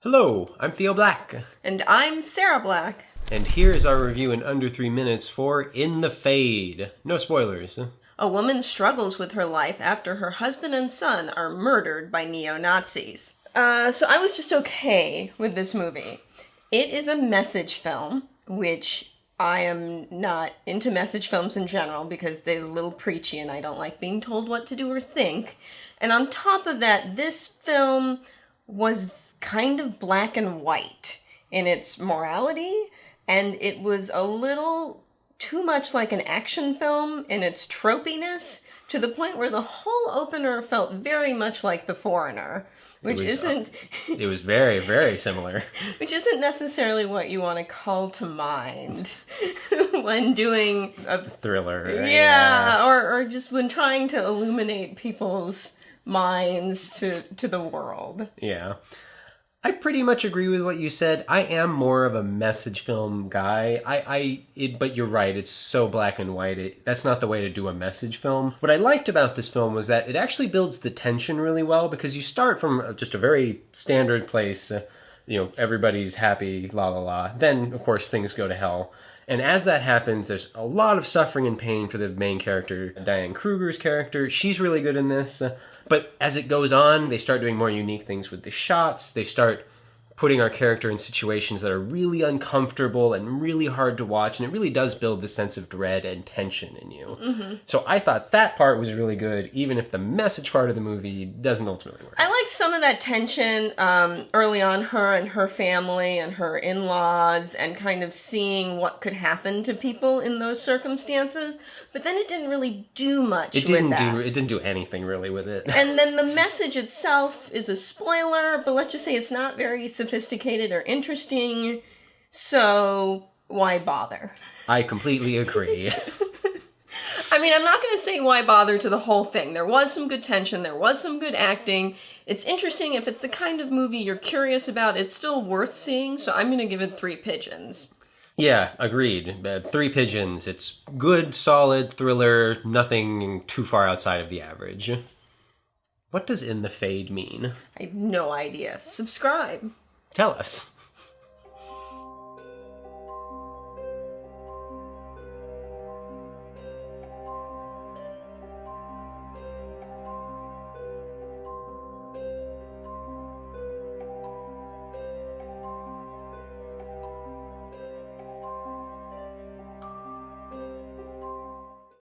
Hello, I'm Theo Black. And I'm Sarah Black. And here's our review in under 3 minutes for In the Fade. No spoilers. A woman struggles with her life after her husband and son are murdered by neo-Nazis. So I was just okay with this movie. It is a message film, which I am not into message films in general because they're a little preachy and I don't like being told what to do or think. And on top of that, this film was kind of black and white in its morality, and it was a little too much like an action film in its tropiness, to the point where the whole opener felt very much like The Foreigner, which It was very, very similar. Which isn't necessarily what you want to call to mind when doing a thriller. Yeah, or just when trying to illuminate people's minds to the world. Yeah. I pretty much agree with what you said. I am more of a message film guy. But you're right, it's so black and white. That's not the way to do a message film. What I liked about this film was that it actually builds the tension really well, because you start from just a very standard place, everybody's happy, la la la. Then, of course, things go to hell. And as that happens, there's a lot of suffering and pain for the main character, Diane Kruger's character. She's really good in this. But as it goes on, they start doing more unique things with the shots. They start putting our character in situations that are really uncomfortable and really hard to watch. And it really does build this sense of dread and tension in you. Mm-hmm. So I thought that part was really good, even if the message part of the movie doesn't ultimately work. I liked some of that tension early on, her and her family and her in-laws, and kind of seeing what could happen to people in those circumstances. But then it didn't really do much with that. It didn't do anything really with it. And then the message itself is a spoiler, but let's just say it's not very sophisticated or interesting, so why bother? I completely agree. I mean, I'm not going to say why bother to the whole thing. There was some good tension, there was some good acting. It's interesting. If it's the kind of movie you're curious about, it's still worth seeing, so I'm going to give it 3 pigeons. Yeah, agreed. 3 pigeons. It's good, solid thriller, nothing too far outside of the average. What does In the Fade mean? I have no idea. Subscribe. Tell us.